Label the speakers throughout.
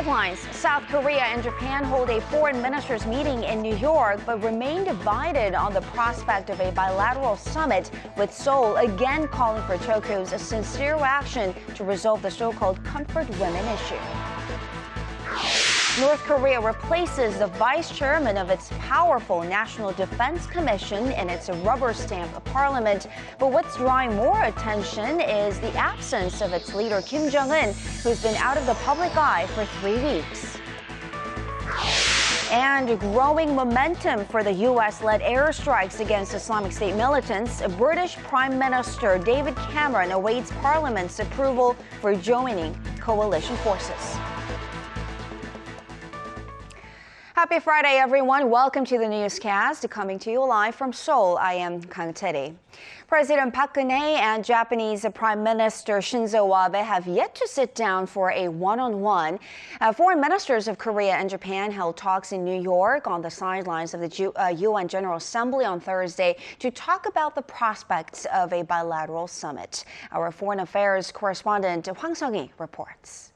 Speaker 1: headlines. South Korea and Japan hold a foreign ministers meeting in New York, but remain divided on the prospect of a bilateral summit, with Seoul again calling for Tokyo's sincere action to resolve the so-called comfort women issue. North Korea replaces the vice chairman of its powerful National Defense Commission in its rubber stamp parliament. But what's drawing more attention is the absence of its leader Kim Jong-un, who's been out of the public eye for 3 weeks. And growing momentum for the U.S.-led airstrikes against Islamic State militants, British Prime Minister David Cameron awaits Parliament's approval for joining coalition forces. Happy Friday, everyone. Welcome to the newscast, coming to you live from Seoul. I am Kang Chery. President Park Geun-hye and Japanese Prime Minister Shinzo Abe have yet to sit down for a one-on-one. Foreign ministers of Korea and Japan held talks in New York on the sidelines of the UN General Assembly on Thursday to talk about the prospects of a bilateral summit. Our foreign affairs correspondent Hwang Sung-hee reports.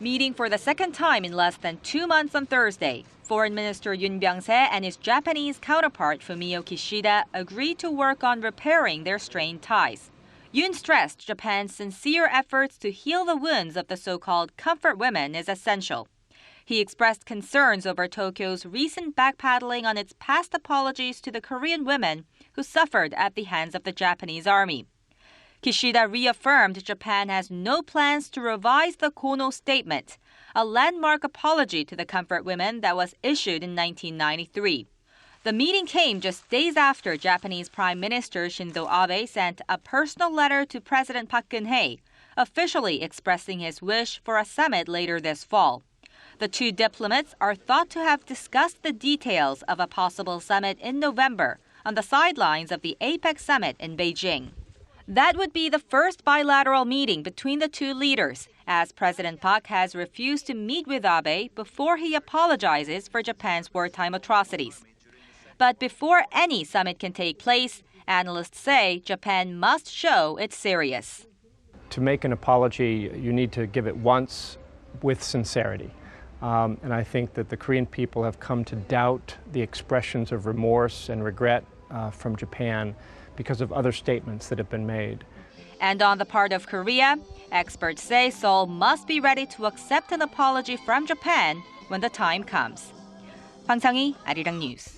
Speaker 2: Meeting for the second time in less than 2 months on Thursday, Foreign Minister Yoon Byung-se and his Japanese counterpart Fumio Kishida agreed to work on repairing their strained ties. Yoon stressed Japan's sincere efforts to heal the wounds of the so-called comfort women is essential. He expressed concerns over Tokyo's recent backpedaling on its past apologies to the Korean women who suffered at the hands of the Japanese army. Kishida reaffirmed Japan has no plans to revise the Kono Statement, a landmark apology to the comfort women that was issued in 1993. The meeting came just days after Japanese Prime Minister Shinzo Abe sent a personal letter to President Park Geun-hye, officially expressing his wish for a summit later this fall. The two diplomats are thought to have discussed the details of a possible summit in November on the sidelines of the APEC summit in Beijing. That would be the first bilateral meeting between the two leaders, as President Park has refused to meet with Abe before he apologizes for Japan's wartime atrocities. But before any summit can take place, analysts say Japan must show it's serious.
Speaker 3: To make an apology, you need to give it once with sincerity. And I think that the Korean people have come to doubt the expressions of remorse and regret from Japan because of other statements that have been made.
Speaker 2: And on the part of Korea, experts say Seoul must be ready to accept an apology from Japan when the time comes. Hwang Sung-hee, ARIRANG News.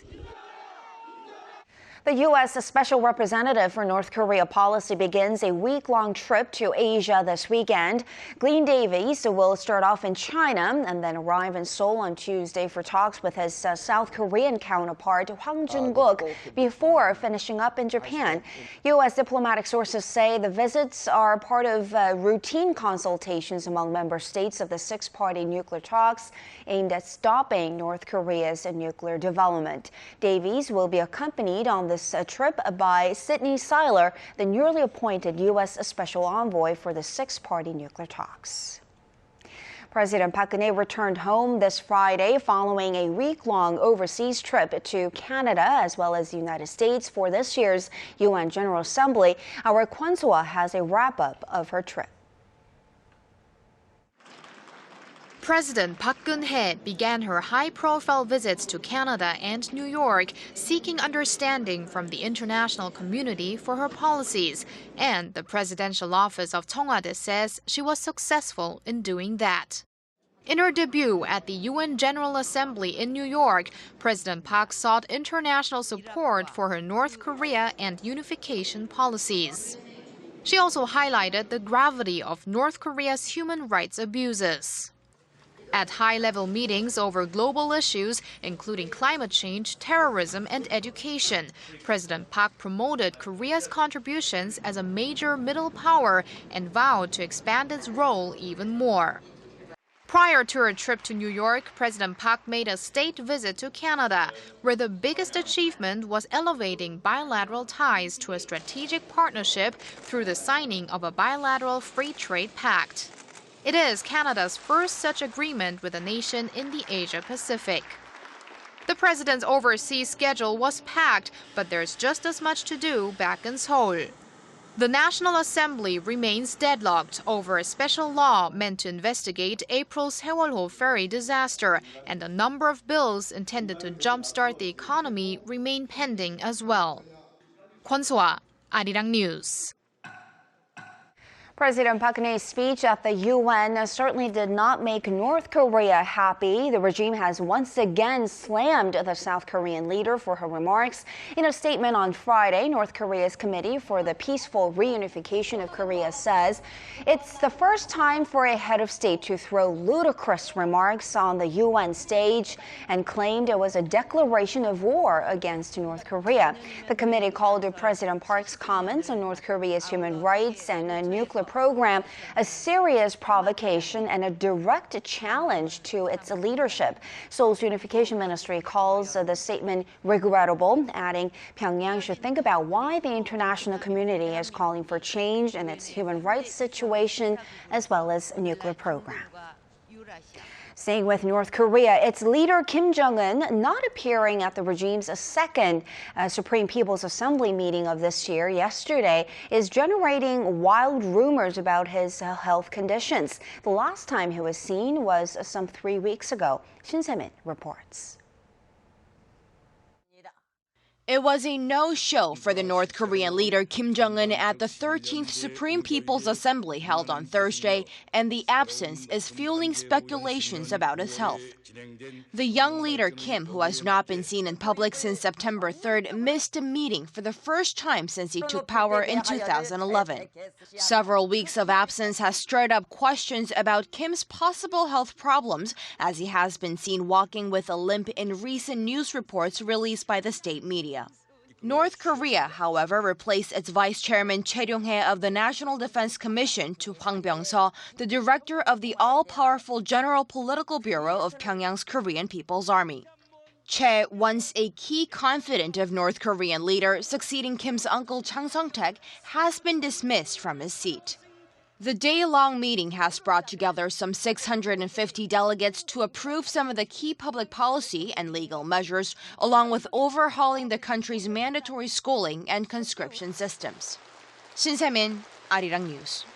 Speaker 1: The U.S. Special Representative for North Korea policy begins a week-long trip to Asia this weekend. Glenn Davies will start off in China and then arrive in Seoul on Tuesday for talks with his South Korean counterpart, Hwang Jun-guk, before finishing up in Japan. U.S. diplomatic sources say the visits are part of routine consultations among member states of the six-party nuclear talks aimed at stopping North Korea's nuclear development. Davies will be accompanied on this trip by Sidney Seiler, the newly appointed U.S. Special Envoy for the six-party nuclear talks. President Park Geun-hye returned home this Friday following a week-long overseas trip to Canada as well as the United States for this year's UN General Assembly. Our Kwon So-ah has a wrap-up of her trip.
Speaker 4: President Park Geun-hye began her high-profile visits to Canada and New York, seeking understanding from the international community for her policies. And the presidential office of Cheongwade says she was successful in doing that. In her debut at the UN General Assembly in New York, President Park sought international support for her North Korea and unification policies. She also highlighted the gravity of North Korea's human rights abuses. At high-level meetings over global issues, including climate change, terrorism, and education, President Park promoted Korea's contributions as a major middle power and vowed to expand its role even more. Prior to her trip to New York, President Park made a state visit to Canada, where the biggest achievement was elevating bilateral ties to a strategic partnership through the signing of a bilateral free trade pact. It is Canada's first such agreement with a nation in the Asia-Pacific. The president's overseas schedule was packed, but there's just as much to do back in Seoul. The National Assembly remains deadlocked over a special law meant to investigate April's Seoul ferry disaster, and a number of bills intended to jumpstart the economy remain pending as well. Kwon So-ah, ARIRANG News.
Speaker 1: President Park Geun-hye's speech at the UN certainly did not make North Korea happy. The regime has once again slammed the South Korean leader for her remarks. In a statement on Friday, North Korea's Committee for the Peaceful Reunification of Korea says it's the first time for a head of state to throw ludicrous remarks on the UN stage and claimed it was a declaration of war against North Korea. The committee called President Park's comments on North Korea's human rights and nuclear program a serious provocation and a direct challenge to its leadership. Seoul's unification ministry calls the statement regrettable, adding Pyongyang should think about why the international community is calling for change in its human rights situation as well as nuclear program. Staying with North Korea, its leader Kim Jong-un not appearing at the regime's second Supreme People's Assembly meeting of this year yesterday is generating wild rumors about his health conditions. The last time he was seen was some 3 weeks ago. Shin Se-min reports.
Speaker 5: It was a no-show for the North Korean leader Kim Jong-un at the 13th Supreme People's Assembly held on Thursday, and the absence is fueling speculations about his health. The young leader Kim, who has not been seen in public since September 3rd, missed a meeting for the first time since he took power in 2011. Several weeks of absence has stirred up questions about Kim's possible health problems, as he has been seen walking with a limp in recent news reports released by the state media. North Korea, however, replaced its vice chairman Choi Ryong-hae of the National Defense Commission to Hwang Byung-seo, the director of the all-powerful General Political Bureau of Pyongyang's Korean People's Army. Choi, once a key confidant of North Korean leader, succeeding Kim's uncle Chang Song-taek, has been dismissed from his seat. The day-long meeting has brought together some 650 delegates to approve some of the key public policy and legal measures, along with overhauling the country's mandatory schooling and conscription systems. Shin Se-min, ARIRANG News.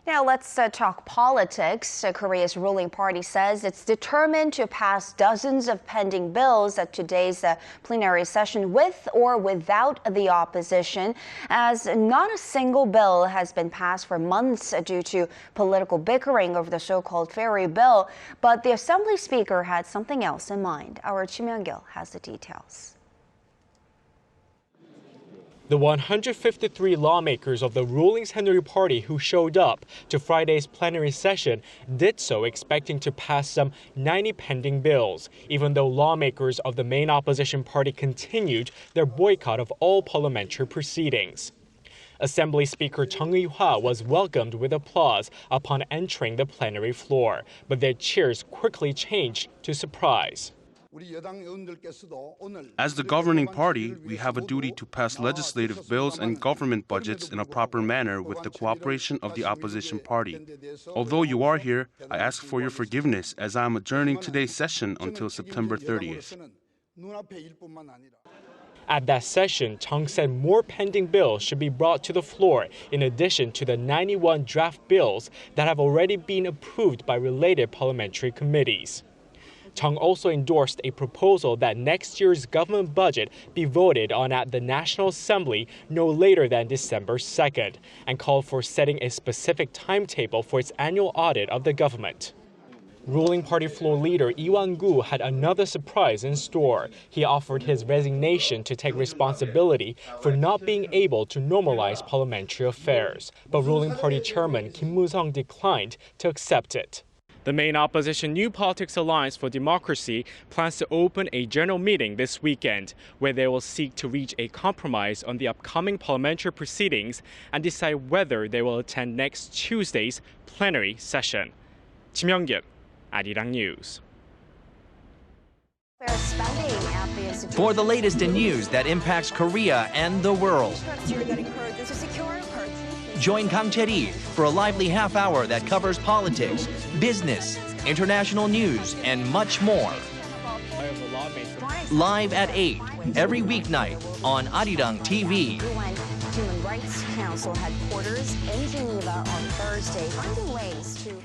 Speaker 1: Now let's talk politics. Korea's ruling party says it's determined to pass dozens of pending bills at today's plenary session with or without the opposition, as not a single bill has been passed for months due to political bickering over the so-called ferry bill. But the Assembly Speaker had something else in mind. Our Ji Myung-kil has the details.
Speaker 6: The 153 lawmakers of the ruling Saenuri Party who showed up to Friday's plenary session did so expecting to pass some 90 pending bills, even though lawmakers of the main opposition party continued their boycott of all parliamentary proceedings. Assembly Speaker Chung Eui-hwa was welcomed with applause upon entering the plenary floor, but their cheers quickly changed to surprise.
Speaker 7: As the governing party, we have a duty to pass legislative bills and government budgets in a proper manner with the cooperation of the opposition party. Although you are here, I ask for your forgiveness as I am adjourning today's session until September 30th.
Speaker 6: At that session, Chung said more pending bills should be brought to the floor in addition to the 91 draft bills that have already been approved by related parliamentary committees. Chung also endorsed a proposal that next year's government budget be voted on at the National Assembly no later than December 2nd, and called for setting a specific timetable for its annual audit of the government. Ruling party floor leader Lee Won-gu had another surprise in store. He offered his resignation to take responsibility for not being able to normalize parliamentary affairs, but ruling party chairman Kim Moo-sung declined to accept it. The main opposition New Politics Alliance for Democracy plans to open a general meeting this weekend, where they will seek to reach a compromise on the upcoming parliamentary proceedings and decide whether they will attend next Tuesday's plenary session. Ji Myung-kil, ARIRANG News.
Speaker 8: For the latest in news that impacts Korea and the world, join Kang Chery for a lively half hour that covers politics, business, international news, and much more. Live at 8 every weeknight on ARIRANG TV.
Speaker 1: Human Rights Council headquarters in Geneva on Thursday, finding ways to...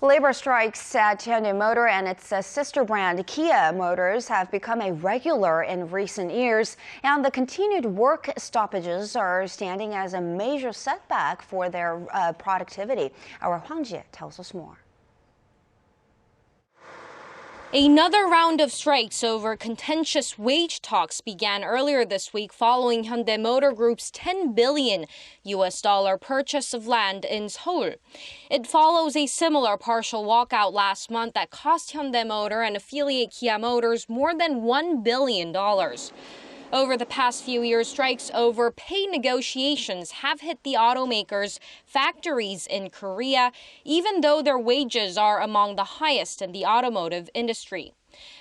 Speaker 1: Labor strikes at Hyundai Motor and its sister brand Kia Motors have become a regular in recent years, and the continued work stoppages are standing as a major setback for their productivity. Our Hwang Jie tells us more.
Speaker 9: Another round of strikes over contentious wage talks began earlier this week following Hyundai Motor Group's $10 billion purchase of land in Seoul. It follows a similar partial walkout last month that cost Hyundai Motor and affiliate Kia Motors more than $1 billion. Over the past few years, strikes over pay negotiations have hit the automakers' factories in Korea, even though their wages are among the highest in the automotive industry.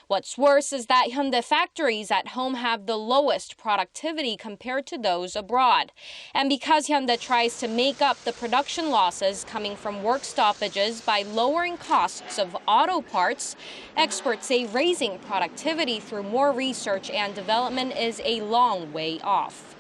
Speaker 9: What's worse is that Hyundai factories at home have the lowest productivity compared to those abroad. And because Hyundai tries to make up the production losses coming from work stoppages by lowering costs of auto parts, experts say raising productivity through more research and development is a long way off.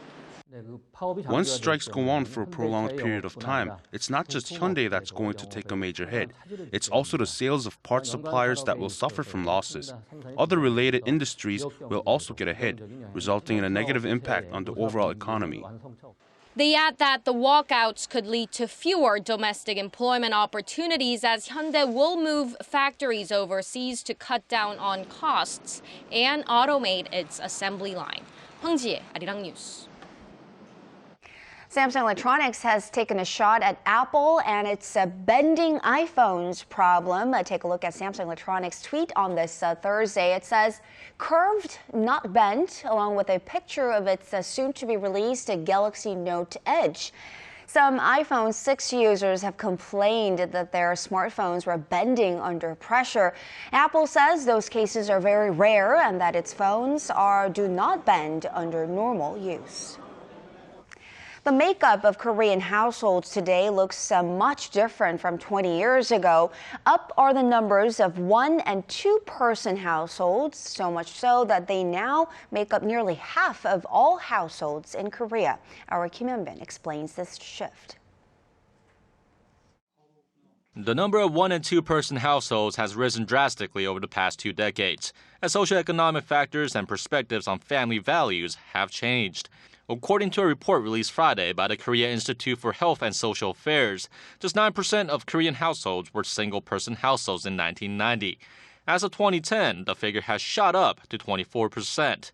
Speaker 7: Once strikes go on for a prolonged period of time, it's not just Hyundai that's going to take a major hit. It's also the sales of parts suppliers that will suffer from losses. Other related industries will also get a hit, resulting in a negative impact on the overall economy.
Speaker 9: They add that the walkouts could lead to fewer domestic employment opportunities as Hyundai will move factories overseas to cut down on costs and automate its assembly line. Hwang Jie, ARIRANG News.
Speaker 1: Samsung Electronics has taken a shot at Apple and its bending iPhones problem. Take a look at Samsung Electronics' tweet on this Thursday. It says, curved, not bent, along with a picture of its soon-to-be-released Galaxy Note Edge. Some iPhone 6 users have complained that their smartphones were bending under pressure. Apple says those cases are very rare and that its phones do not bend under normal use. The makeup of Korean households today looks much different from 20 years ago. Up are the numbers of 1- and 2-person households, so much so that they now make up nearly half of all households in Korea. Our Kim Hyun-bin explains this shift.
Speaker 10: The number of 1- and 2-person households has risen drastically over the past 2 decades, as socioeconomic factors and perspectives on family values have changed. According to a report released Friday by the Korea Institute for Health and Social Affairs, just 9% of Korean households were single-person households in 1990. As of 2010, the figure has shot up to 24%.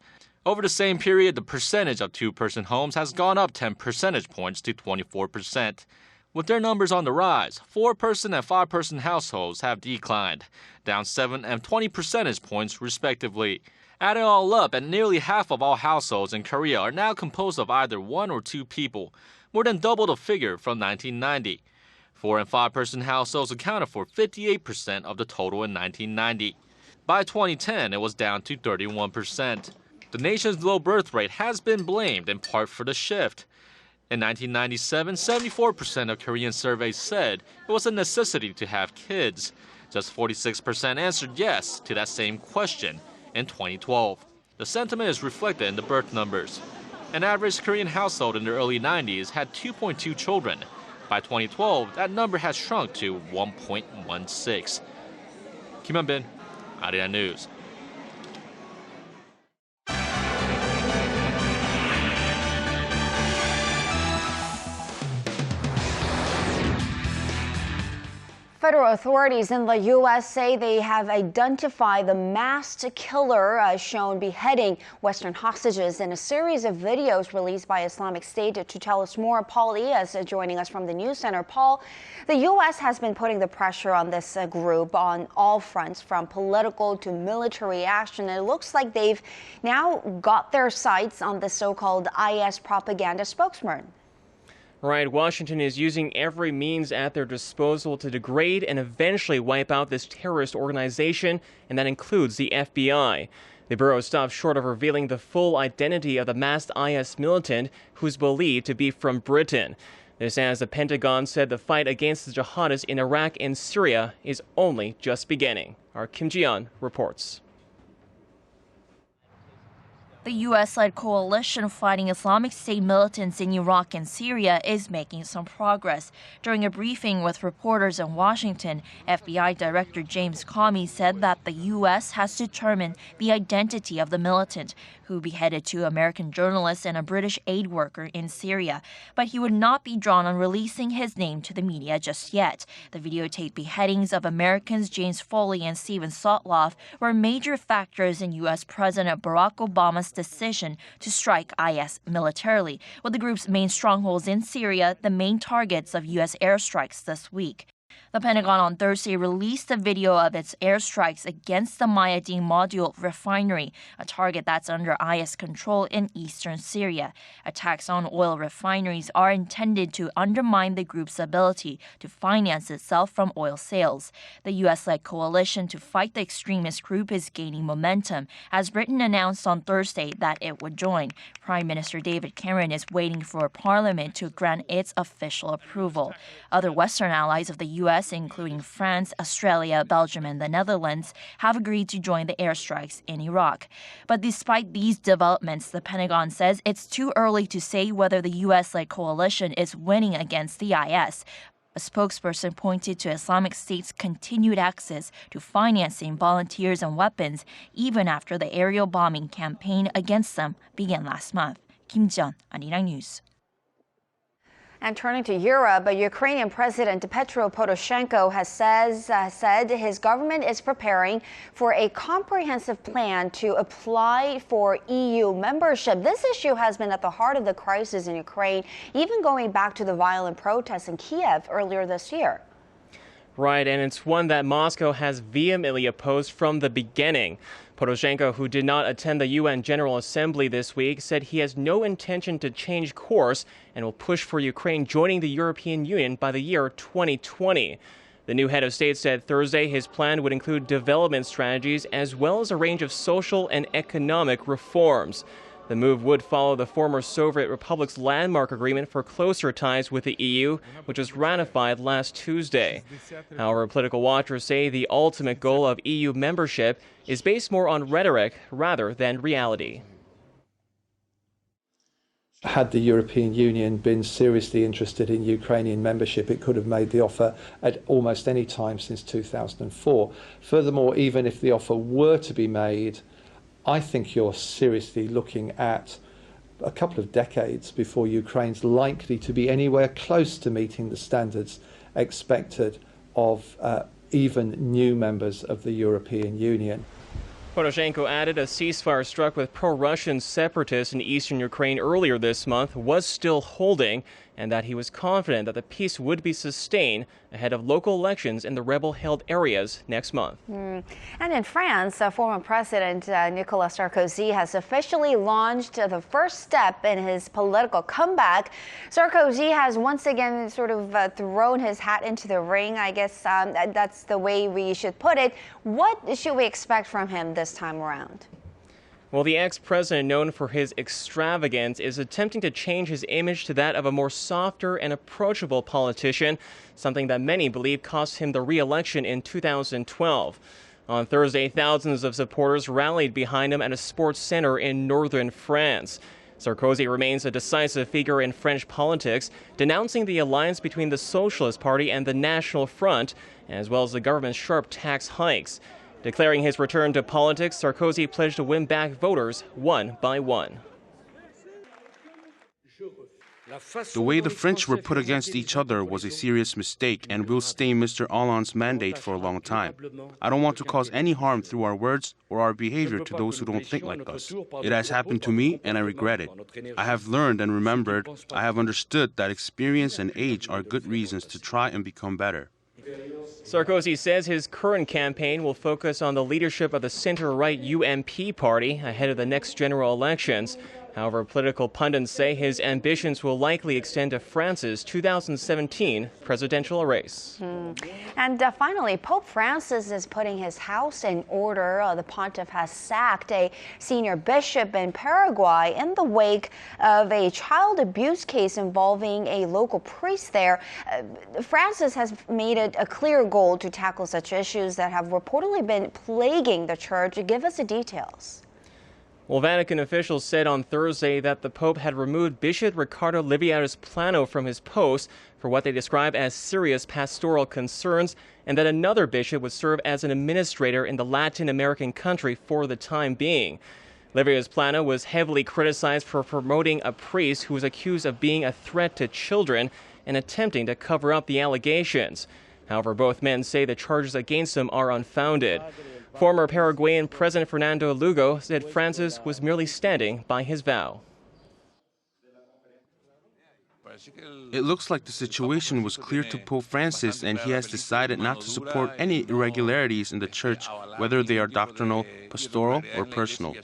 Speaker 10: Over the same period, the percentage of 2-person homes has gone up 10 percentage points to 24%. With their numbers on the rise, 4-person and 5-person households have declined, down 7 and 20 percentage points respectively. Adding all up, and nearly half of all households in Korea are now composed of either 1 or 2 people, more than double the figure from 1990. 4- and 5-person households accounted for 58% of the total in 1990. By 2010, it was down to 31%. The nation's low birth rate has been blamed in part for the shift. In 1997, 74% of Korean surveys said it was a necessity to have kids. Just 46% answered yes to that same question. In 2012. The sentiment is reflected in the birth numbers. An average Korean household in the early 90s had 2.2 children. By 2012, that number has shrunk to 1.16. Kim Hyun-bin, ARIRANG News.
Speaker 1: Federal authorities in the U.S. say they have identified the masked killer shown beheading Western hostages in a series of videos released by Islamic State. To tell us more, Paul is joining us from the News Center. Paul, the U.S. has been putting the pressure on this group on all fronts, from political to military action. It looks like they've now got their sights on the so-called IS propaganda spokesman.
Speaker 11: Right, Washington is using every means at their disposal to degrade and eventually wipe out this terrorist organization, and that includes the FBI. The Bureau stopped short of revealing the full identity of the masked IS militant, who's believed to be from Britain. This as the Pentagon said the fight against the jihadists in Iraq and Syria is only just beginning. Our Kim Ji-yeon reports.
Speaker 2: The
Speaker 12: The U.S.-led coalition fighting Islamic State militants in Iraq and Syria is making some progress. During a briefing with reporters in Washington, FBI Director James Comey said that the U.S. has determined the identity of the militant who beheaded 2 American journalists and a British aid worker in Syria, but he would not be drawn on releasing his name to the media just yet. The videotaped beheadings of Americans James Foley and Steven Sotloff were major factors in U.S. President Barack Obama's decision to strike IS militarily, with the group's main strongholds in Syria the main targets of U.S. airstrikes this week. The Pentagon on Thursday released a video of its airstrikes against the Mayadeen module refinery, a target that's under IS control in eastern Syria. Attacks on oil refineries are intended to undermine the group's ability to finance itself from oil sales. The U.S.-led coalition to fight the extremist group is gaining momentum, as Britain announced on Thursday that it would join. Prime Minister David Cameron is waiting for Parliament to grant its official approval. Other Western allies of the U.S., including France, Australia, Belgium, and the Netherlands, have agreed to join the airstrikes in Iraq. But despite these developments, the Pentagon says it's too early to say whether the U.S.-led coalition is winning against the IS. A spokesperson pointed to Islamic State's continued access to financing, volunteers, and weapons, even after the aerial bombing campaign against them began last month. Kim Jeon, ARIRANG News.
Speaker 1: And turning to Europe, Ukrainian President Petro Poroshenko has said his government is preparing for a comprehensive plan to apply for EU membership. This issue has been at the heart of the crisis in Ukraine, even going back to the violent protests in Kiev earlier this year.
Speaker 11: Right, and it's one that Moscow has vehemently opposed from the beginning. Poroshenko, who did not attend the UN General Assembly this week, said he has no intention to change course and will push for Ukraine joining the European Union by the year 2020. The new head of state said Thursday his plan would include development strategies as well as a range of social and economic reforms. The move would follow the former Soviet Republic's landmark agreement for closer ties with the EU, which was ratified last Tuesday. However, political watchers say the ultimate goal of EU membership is based more on rhetoric rather than reality.
Speaker 13: Had the European Union been seriously interested in Ukrainian membership, it could have made the offer at almost any time since 2004. Furthermore, even if the offer were to be made, I think you're seriously looking at a couple of decades before Ukraine's likely to be anywhere close to meeting the standards expected of even new members of the European Union.
Speaker 11: Poroshenko added a ceasefire struck with pro-Russian separatists in eastern Ukraine earlier this month was still holding, and that he was confident that the peace would be sustained ahead of local elections in the rebel-held areas next month.
Speaker 1: And in France, former President Nicolas Sarkozy has officially launched the first step in his political comeback. Sarkozy has once again sort of thrown his hat into the ring. I guess that's the way we should put it. What should we expect from him this time around?
Speaker 11: Well, the ex-president, known for his extravagance, is attempting to change his image to that of a more softer and approachable politician, something that many believe cost him the re-election in 2012. On Thursday, thousands of supporters rallied behind him at a sports center in northern France. Sarkozy remains a decisive figure in French politics, denouncing the alliance between the Socialist Party and the National Front, as well as the government's sharp tax hikes. Declaring his return to politics, Sarkozy pledged to win back voters one by one.
Speaker 7: The way the French were put against each other was a serious mistake and will stay Mr. Hollande's mandate for a long time. I don't want to cause any harm through our words or our behavior to those who don't think like us. It has happened to me and I regret it. I have learned and remembered, I have understood that experience and age are good reasons to try and become better.
Speaker 11: Sarkozy says his current campaign will focus on the leadership of the center-right UMP party ahead of the next general elections. However, political pundits say his ambitions will likely extend to France's 2017 presidential race.
Speaker 1: And finally, Pope Francis is putting his house in order. The pontiff has sacked a senior bishop in Paraguay in the wake of a child abuse case involving a local priest there. Francis has made it a clear goal to tackle such issues that have reportedly been plaguing the church. Give us the details.
Speaker 11: Well, Vatican officials said on Thursday that the Pope had removed Bishop Riccardo Liviaris Plano from his post for what they describe as serious pastoral concerns, and that another bishop would serve as an administrator in the Latin American country for the time being. Liviaris Plano was heavily criticized for promoting a priest who was accused of being a threat to children and attempting to cover up the allegations. However, both men say the charges against him are unfounded. Former Paraguayan President Fernando Lugo said Francis was merely standing by his vow.
Speaker 7: It looks like the situation was clear to Pope Francis, and he has decided not to support any irregularities in the church, whether they are doctrinal, pastoral, or personal.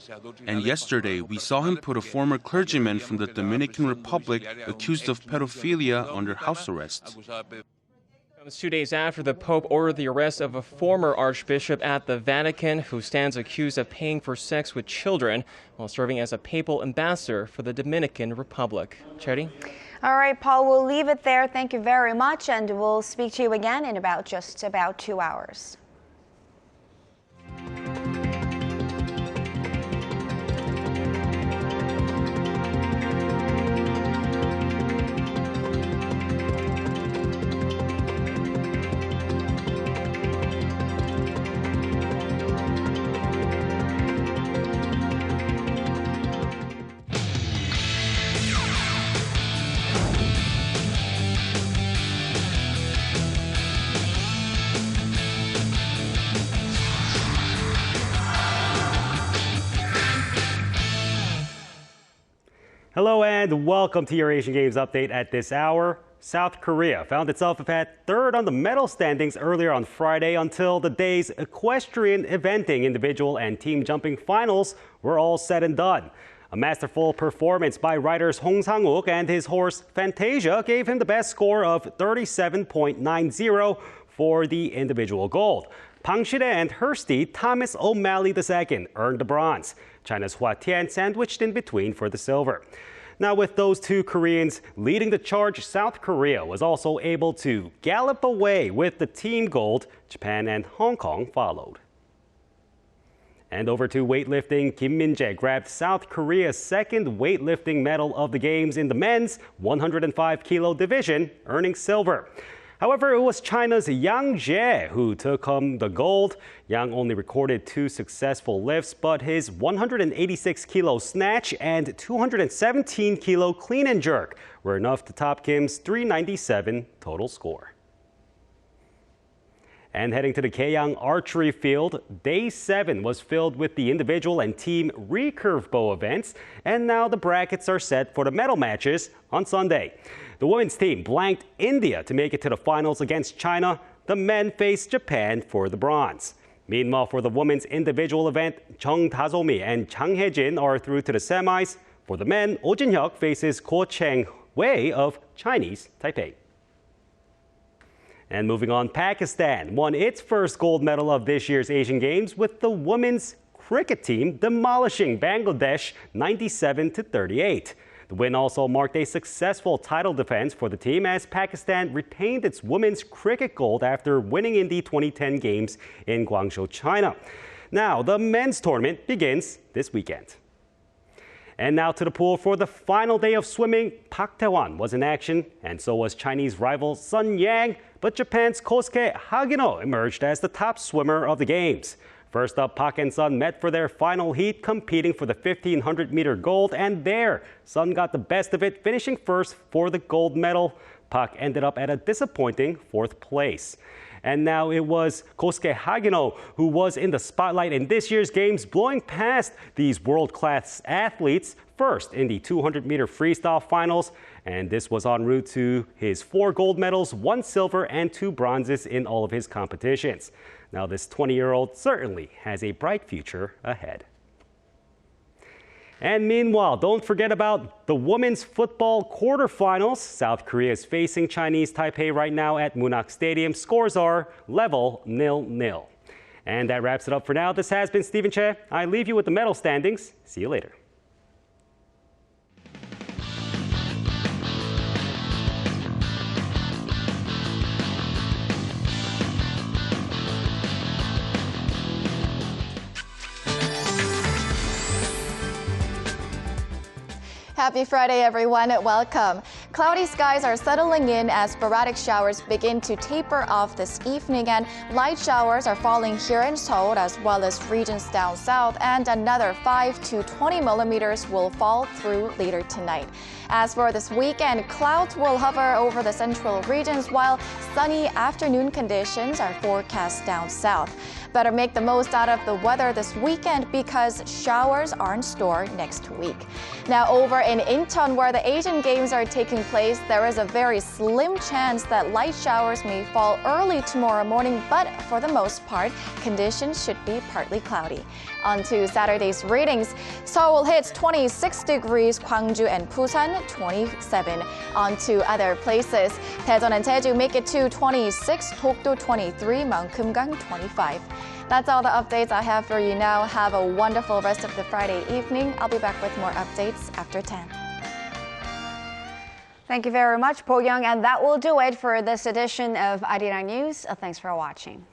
Speaker 7: And yesterday, we saw him put a former clergyman from the Dominican Republic accused of pedophilia under house arrest.
Speaker 11: Comes 2 days after the Pope ordered the arrest of a former archbishop at the Vatican who stands accused of paying for sex with children while serving as a papal ambassador for the Dominican Republic. Chery?
Speaker 1: All right, Paul, we'll leave it there. Thank you very much, and we'll speak to you again in just about 2 hours.
Speaker 14: Hello and welcome to your Asian Games update at this hour. South Korea found itself at third on the medal standings earlier on Friday until the day's equestrian eventing individual and team jumping finals were all said and done. A masterful performance by riders Hong Sang-wook and his horse Fantasia gave him the best score of 37.90 for the individual gold. Pang Shide and her steed Thomas O'Malley II earned the bronze. China's Hua Tian sandwiched in between for the silver. Now, with those two Koreans leading the charge, South Korea was also able to gallop away with the team gold. Japan and Hong Kong followed. And over to weightlifting, Kim Min-jae grabbed South Korea's second weightlifting medal of the Games in the men's 105-kilo division, earning silver. However, it was China's Yang Jie who took home the gold. Yang only recorded 2 successful lifts, but his 186-kilo snatch and 217-kilo clean and jerk were enough to top Kim's 397 total score. And heading to the Kaeyang archery field, day 7 was filled with the individual and team recurve bow events, and now the brackets are set for the medal matches on Sunday. The women's team blanked India to make it to the finals against China. The men faced Japan for the bronze. Meanwhile, for the women's individual event, Chung Tazomi and Chang Hae-jin are through to the semis. For the men, Oh Jin-hyuk faces Ko Cheng-wei of Chinese Taipei. And moving on, Pakistan won its first gold medal of this year's Asian Games with the women's cricket team demolishing Bangladesh 97-38. The win also marked a successful title defense for the team as Pakistan retained its women's cricket gold after winning in the 2010 Games in Guangzhou, China. Now, the men's tournament begins this weekend. And now to the pool for the final day of swimming. Park Tae-won was in action, and so was Chinese rival Sun Yang, but Japan's Kosuke Hagino emerged as the top swimmer of the Games. First up, Park and Sun met for their final heat, competing for the 1,500-meter gold, and there, Sun got the best of it, finishing first for the gold medal. Park ended up at a disappointing 4th place. And now it was Kosuke Hagino who was in the spotlight in this year's Games, blowing past these world-class athletes first in the 200-meter freestyle finals. And this was en route to his 4 gold medals, 1 silver, and 2 bronzes in all of his competitions. Now, this 20-year-old certainly has a bright future ahead. And meanwhile, don't forget about the women's football quarterfinals. South Korea is facing Chinese Taipei right now at Munak Stadium. Scores are level 0-0. And that wraps it up for now. This has been Stephen Che. I leave you with the medal standings. See you later.
Speaker 15: Happy Friday, everyone. Welcome. Cloudy skies are settling in as sporadic showers begin to taper off this evening, and light showers are falling here in Seoul as well as regions down south, and another 5 to 20 millimeters will fall through later tonight. As for this weekend, clouds will hover over the central regions while sunny afternoon conditions are forecast down south. Better make the most out of the weather this weekend because showers are in store next week. Now over in Incheon, where the Asian Games are taking place, there is a very slim chance that light showers may fall early tomorrow morning, but for the most part, conditions should be partly cloudy. On to Saturday's ratings. Seoul hits 26 degrees, Gwangju and Busan 27. On to other places. Daejeon and Jeju make it to 26, Dokdo 23, Mount Kumgang 25. That's all the updates I have for you now. Have a wonderful rest of the Friday evening. I'll be back with more updates after 10.
Speaker 1: Thank you very much, Po Young, and that will do it for this edition of ARIRANG News. Thanks for watching.